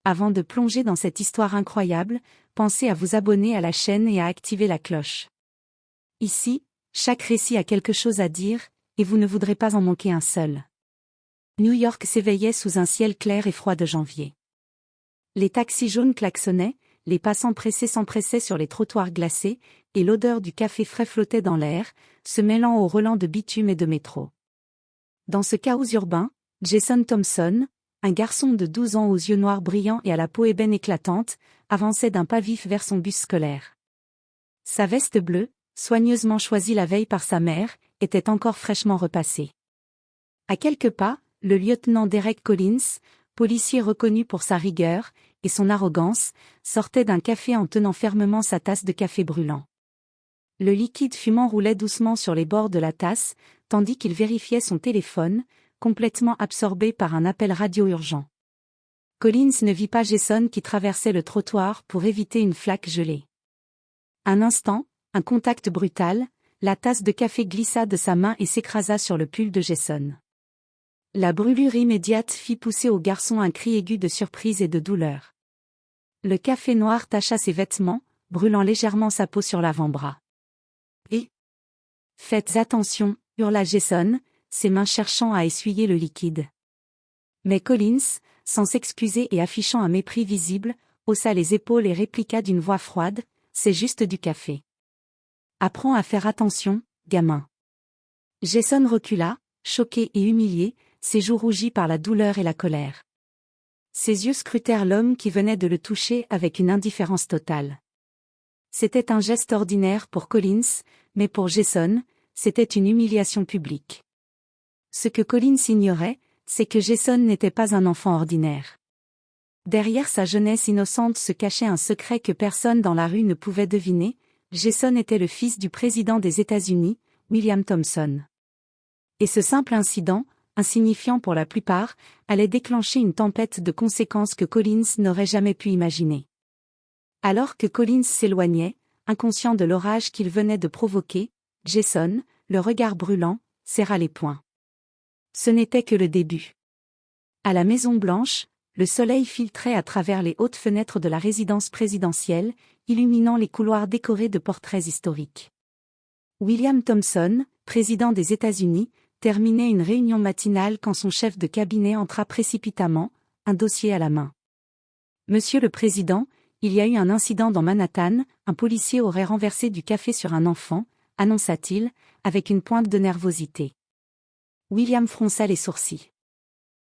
Avant de plonger dans cette histoire incroyable, pensez à vous abonner à la chaîne et à activer la cloche. Ici, chaque récit a quelque chose à dire, et vous ne voudrez pas en manquer un seul. New York s'éveillait sous un ciel clair et froid de janvier. Les taxis jaunes klaxonnaient, les passants pressés s'empressaient sur les trottoirs glacés, et l'odeur du café frais flottait dans l'air, se mêlant aux relents de bitume et de métro. Dans ce chaos urbain, Jason Thompson, un garçon de 12 ans aux yeux noirs brillants et à la peau ébène éclatante, avançait d'un pas vif vers son bus scolaire. Sa veste bleue, soigneusement choisie la veille par sa mère, était encore fraîchement repassée. À quelques pas, le lieutenant Derek Collins, policier reconnu pour sa rigueur et son arrogance, sortait d'un café en tenant fermement sa tasse de café brûlant. Le liquide fumant roulait doucement sur les bords de la tasse, tandis qu'il vérifiait son téléphone, complètement absorbé par un appel radio urgent. Collins ne vit pas Jason qui traversait le trottoir pour éviter une flaque gelée. Un instant, un contact brutal, la tasse de café glissa de sa main et s'écrasa sur le pull de Jason. La brûlure immédiate fit pousser au garçon un cri aigu de surprise et de douleur. Le café noir tacha ses vêtements, brûlant légèrement sa peau sur l'avant-bras. Et « Faites attention », hurla Jason, ses mains cherchant à essuyer le liquide. Mais Collins, sans s'excuser et affichant un mépris visible, haussa les épaules et répliqua d'une voix froide, « C'est juste du café. Apprends à faire attention, gamin. » Jason recula, choqué et humilié, ses joues rougies par la douleur et la colère. Ses yeux scrutèrent l'homme qui venait de le toucher avec une indifférence totale. C'était un geste ordinaire pour Collins, mais pour Jason, c'était une humiliation publique. Ce que Collins ignorait, c'est que Jason n'était pas un enfant ordinaire. Derrière sa jeunesse innocente se cachait un secret que personne dans la rue ne pouvait deviner. Jason était le fils du président des États-Unis, William Thompson. Et ce simple incident, insignifiant pour la plupart, allait déclencher une tempête de conséquences que Collins n'aurait jamais pu imaginer. Alors que Collins s'éloignait, inconscient de l'orage qu'il venait de provoquer, Jason, le regard brûlant, serra les poings. Ce n'était que le début. À la Maison-Blanche, le soleil filtrait à travers les hautes fenêtres de la résidence présidentielle, illuminant les couloirs décorés de portraits historiques. William Thompson, président des États-Unis, terminait une réunion matinale quand son chef de cabinet entra précipitamment, un dossier à la main. « Monsieur le Président, il y a eu un incident dans Manhattan, un policier aurait renversé du café sur un enfant, annonça-t-il, avec une pointe de nervosité. » William fronça les sourcils.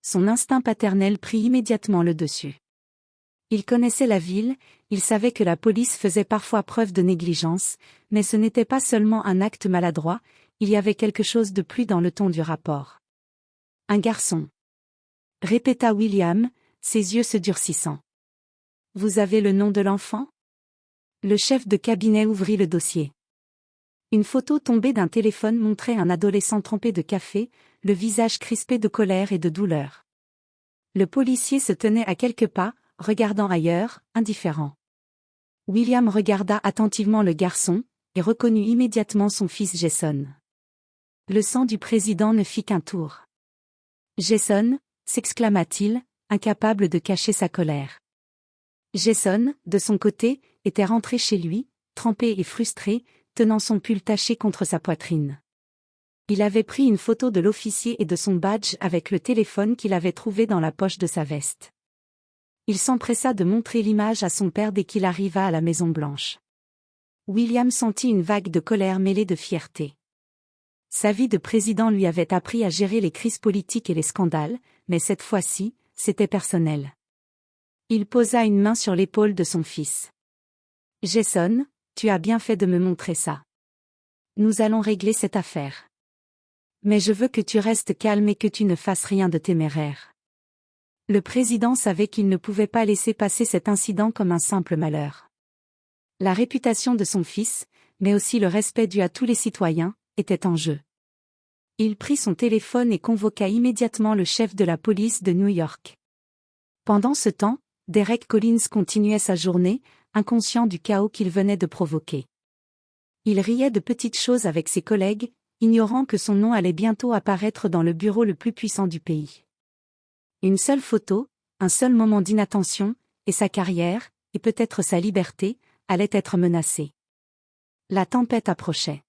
Son instinct paternel prit immédiatement le dessus. Il connaissait la ville, il savait que la police faisait parfois preuve de négligence, mais ce n'était pas seulement un acte maladroit, il y avait quelque chose de plus dans le ton du rapport. « Un garçon. » répéta William, ses yeux se durcissant. « Vous avez le nom de l'enfant ?» Le chef de cabinet ouvrit le dossier. Une photo tombée d'un téléphone montrait un adolescent trempé de café, le visage crispé de colère et de douleur. Le policier se tenait à quelques pas, regardant ailleurs, indifférent. William regarda attentivement le garçon, et reconnut immédiatement son fils Jason. Le sang du président ne fit qu'un tour. « Jason » s'exclama-t-il, incapable de cacher sa colère. Jason, de son côté, était rentré chez lui, trempé et frustré, tenant son pull taché contre sa poitrine. Il avait pris une photo de l'officier et de son badge avec le téléphone qu'il avait trouvé dans la poche de sa veste. Il s'empressa de montrer l'image à son père dès qu'il arriva à la Maison-Blanche. William sentit une vague de colère mêlée de fierté. Sa vie de président lui avait appris à gérer les crises politiques et les scandales, mais cette fois-ci, c'était personnel. Il posa une main sur l'épaule de son fils. « Jason, tu as bien fait de me montrer ça. Nous allons régler cette affaire. Mais je veux que tu restes calme et que tu ne fasses rien de téméraire. » Le président savait qu'il ne pouvait pas laisser passer cet incident comme un simple malheur. La réputation de son fils, mais aussi le respect dû à tous les citoyens, était en jeu. Il prit son téléphone et convoqua immédiatement le chef de la police de New York. Pendant ce temps, Derek Collins continuait sa journée, inconscient du chaos qu'il venait de provoquer. Il riait de petites choses avec ses collègues, ignorant que son nom allait bientôt apparaître dans le bureau le plus puissant du pays. Une seule photo, un seul moment d'inattention, et sa carrière, et peut-être sa liberté, allaient être menacées. La tempête approchait.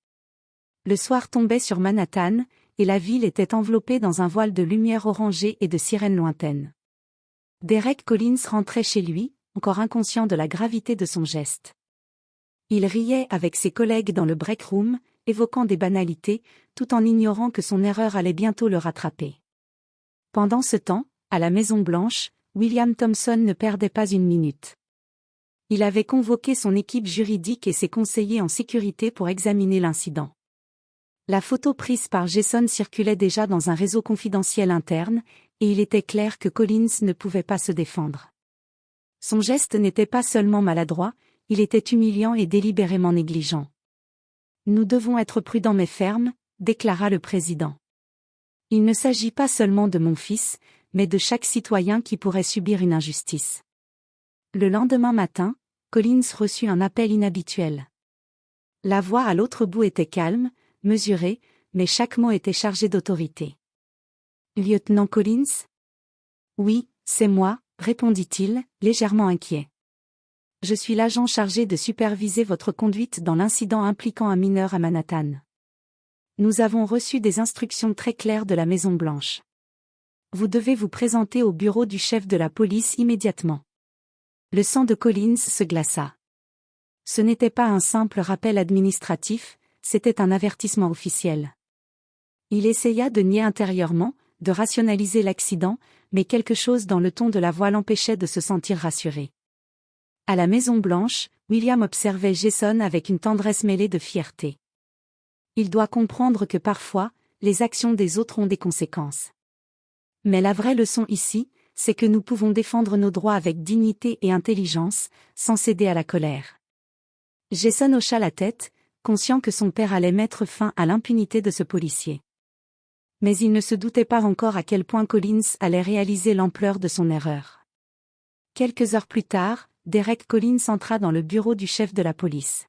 Le soir tombait sur Manhattan, et la ville était enveloppée dans un voile de lumière orangée et de sirènes lointaines. Derek Collins rentrait chez lui, encore inconscient de la gravité de son geste. Il riait avec ses collègues dans le break room, évoquant des banalités, tout en ignorant que son erreur allait bientôt le rattraper. Pendant ce temps, à la Maison-Blanche, William Thompson ne perdait pas une minute. Il avait convoqué son équipe juridique et ses conseillers en sécurité pour examiner l'incident. La photo prise par Jason circulait déjà dans un réseau confidentiel interne, et il était clair que Collins ne pouvait pas se défendre. Son geste n'était pas seulement maladroit, il était humiliant et délibérément négligent. « Nous devons être prudents mais fermes », déclara le président. « Il ne s'agit pas seulement de mon fils, mais de chaque citoyen qui pourrait subir une injustice. » Le lendemain matin, Collins reçut un appel inhabituel. La voix à l'autre bout était calme, mesurée, mais chaque mot était chargé d'autorité. « Lieutenant Collins ? » ?»« Oui, c'est moi, » répondit-il, légèrement inquiet. « Je suis l'agent chargé de superviser votre conduite dans l'incident impliquant un mineur à Manhattan. Nous avons reçu des instructions très claires de la Maison-Blanche. Vous devez vous présenter au bureau du chef de la police immédiatement. » Le sang de Collins se glaça. Ce n'était pas un simple rappel administratif, c'était un avertissement officiel. Il essaya de nier intérieurement, de rationaliser l'accident, mais quelque chose dans le ton de la voix l'empêchait de se sentir rassuré. À la Maison-Blanche, William observait Jason avec une tendresse mêlée de fierté. Il doit comprendre que parfois, les actions des autres ont des conséquences. Mais la vraie leçon ici, c'est que nous pouvons défendre nos droits avec dignité et intelligence, sans céder à la colère. Jason hocha la tête, conscient que son père allait mettre fin à l'impunité de ce policier. Mais il ne se doutait pas encore à quel point Collins allait réaliser l'ampleur de son erreur. Quelques heures plus tard, Derek Collins entra dans le bureau du chef de la police.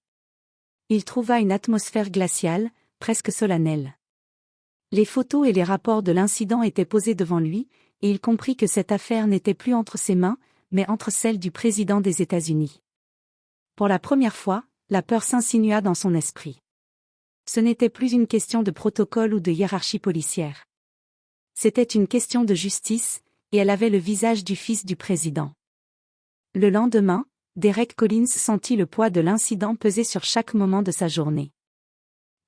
Il trouva une atmosphère glaciale, presque solennelle. Les photos et les rapports de l'incident étaient posés devant lui, et il comprit que cette affaire n'était plus entre ses mains, mais entre celles du président des États-Unis. Pour la première fois, la peur s'insinua dans son esprit. Ce n'était plus une question de protocole ou de hiérarchie policière. C'était une question de justice, et elle avait le visage du fils du président. Le lendemain, Derek Collins sentit le poids de l'incident peser sur chaque moment de sa journée.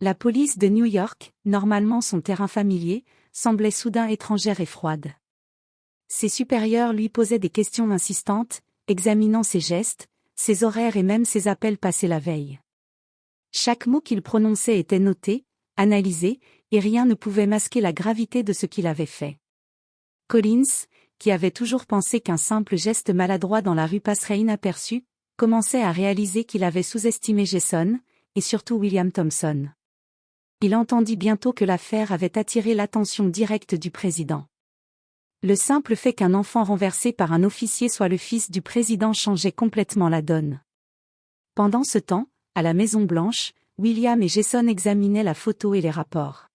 La police de New York, normalement son terrain familier, semblait soudain étrangère et froide. Ses supérieurs lui posaient des questions insistantes, examinant ses gestes, ses horaires et même ses appels passés la veille. Chaque mot qu'il prononçait était noté, analysé, et rien ne pouvait masquer la gravité de ce qu'il avait fait. Collins, qui avait toujours pensé qu'un simple geste maladroit dans la rue passerait inaperçu, commençait à réaliser qu'il avait sous-estimé Jason, et surtout William Thompson. Il entendit bientôt que l'affaire avait attiré l'attention directe du président. Le simple fait qu'un enfant renversé par un officier soit le fils du président changeait complètement la donne. Pendant ce temps, à la Maison-Blanche, William et Jason examinaient la photo et les rapports.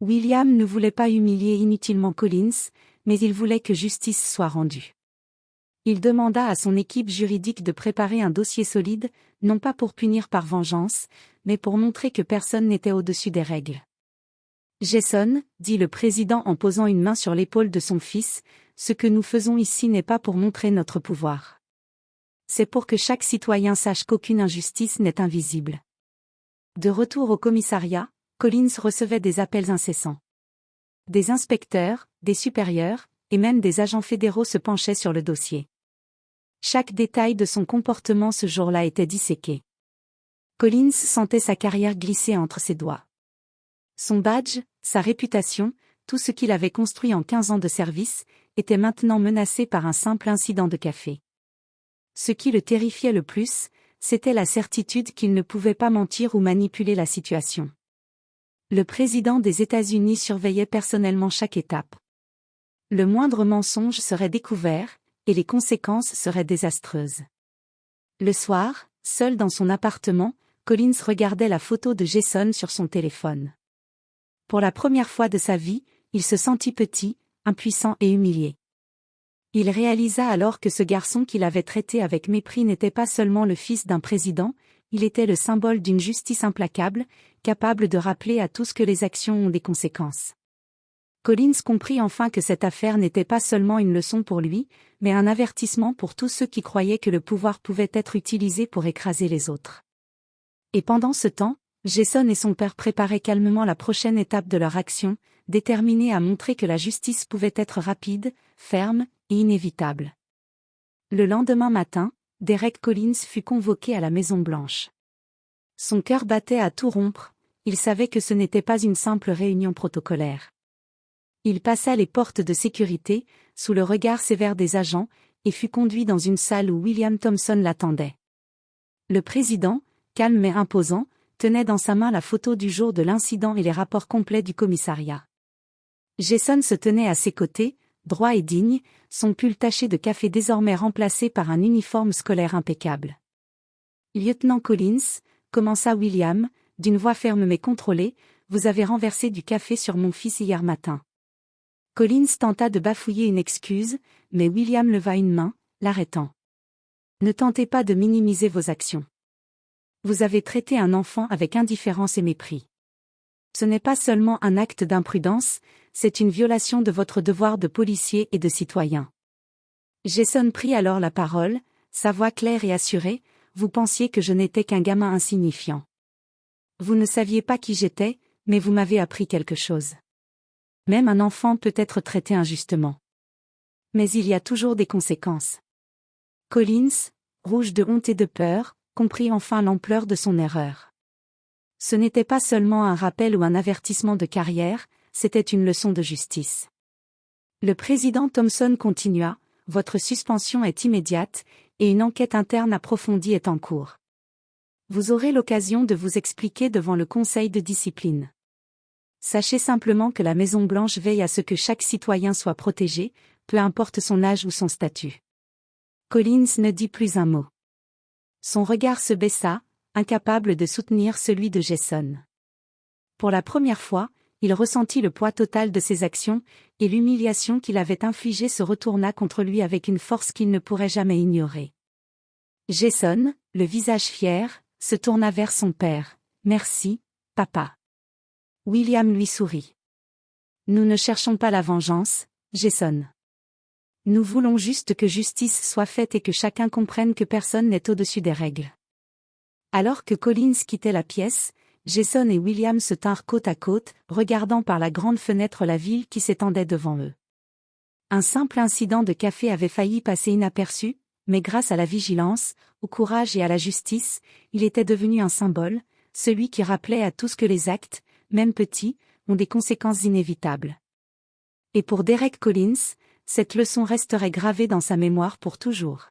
William ne voulait pas humilier inutilement Collins, mais il voulait que justice soit rendue. Il demanda à son équipe juridique de préparer un dossier solide, non pas pour punir par vengeance, mais pour montrer que personne n'était au-dessus des règles. Jason, dit le président en posant une main sur l'épaule de son fils, ce que nous faisons ici n'est pas pour montrer notre pouvoir. C'est pour que chaque citoyen sache qu'aucune injustice n'est invisible. De retour au commissariat, Collins recevait des appels incessants. Des inspecteurs, des supérieurs, et même des agents fédéraux se penchaient sur le dossier. Chaque détail de son comportement ce jour-là était disséqué. Collins sentait sa carrière glisser entre ses doigts. Son badge, sa réputation, tout ce qu'il avait construit en 15 ans de service, était maintenant menacé par un simple incident de café. Ce qui le terrifiait le plus, c'était la certitude qu'il ne pouvait pas mentir ou manipuler la situation. Le président des États-Unis surveillait personnellement chaque étape. Le moindre mensonge serait découvert, et les conséquences seraient désastreuses. Le soir, seul dans son appartement, Collins regardait la photo de Jason sur son téléphone. Pour la première fois de sa vie, il se sentit petit, impuissant et humilié. Il réalisa alors que ce garçon qu'il avait traité avec mépris n'était pas seulement le fils d'un président, il était le symbole d'une justice implacable, capable de rappeler à tous que les actions ont des conséquences. Collins comprit enfin que cette affaire n'était pas seulement une leçon pour lui, mais un avertissement pour tous ceux qui croyaient que le pouvoir pouvait être utilisé pour écraser les autres. Et pendant ce temps, Jason et son père préparaient calmement la prochaine étape de leur action, déterminés à montrer que la justice pouvait être rapide, ferme et inévitable. Le lendemain matin, Derek Collins fut convoqué à la Maison-Blanche. Son cœur battait à tout rompre, il savait que ce n'était pas une simple réunion protocolaire. Il passa les portes de sécurité, sous le regard sévère des agents, et fut conduit dans une salle où William Thompson l'attendait. Le président, calme mais imposant, tenait dans sa main la photo du jour de l'incident et les rapports complets du commissariat. Jason se tenait à ses côtés, droit et digne, son pull taché de café désormais remplacé par un uniforme scolaire impeccable. « Lieutenant Collins », commença William, d'une voix ferme mais contrôlée, « vous avez renversé du café sur mon fils hier matin. » Collins tenta de bafouiller une excuse, mais William leva une main, l'arrêtant. « Ne tentez pas de minimiser vos actions. Vous avez traité un enfant avec indifférence et mépris. Ce n'est pas seulement un acte d'imprudence, c'est une violation de votre devoir de policier et de citoyen. » Jason prit alors la parole, sa voix claire et assurée, « Vous pensiez que je n'étais qu'un gamin insignifiant. Vous ne saviez pas qui j'étais, mais vous m'avez appris quelque chose. Même un enfant peut être traité injustement. Mais il y a toujours des conséquences. » Collins, rouge de honte et de peur, comprit enfin l'ampleur de son erreur. Ce n'était pas seulement un rappel ou un avertissement de carrière, c'était une leçon de justice. Le président Thompson continua, « Votre suspension est immédiate, et une enquête interne approfondie est en cours. Vous aurez l'occasion de vous expliquer devant le conseil de discipline. Sachez simplement que la Maison-Blanche veille à ce que chaque citoyen soit protégé, peu importe son âge ou son statut. » Collins ne dit plus un mot. Son regard se baissa, incapable de soutenir celui de Jason. Pour la première fois, il ressentit le poids total de ses actions, et l'humiliation qu'il avait infligée se retourna contre lui avec une force qu'il ne pourrait jamais ignorer. Jason, le visage fier, se tourna vers son père. « Merci, papa. » William lui sourit. « Nous ne cherchons pas la vengeance, Jason. Nous voulons juste que justice soit faite et que chacun comprenne que personne n'est au-dessus des règles. » Alors que Collins quittait la pièce, Jason et William se tinrent côte à côte, regardant par la grande fenêtre la ville qui s'étendait devant eux. Un simple incident de café avait failli passer inaperçu, mais grâce à la vigilance, au courage et à la justice, il était devenu un symbole, celui qui rappelait à tous que les actes, même petits, ont des conséquences inévitables. Et pour Derek Collins, cette leçon resterait gravée dans sa mémoire pour toujours.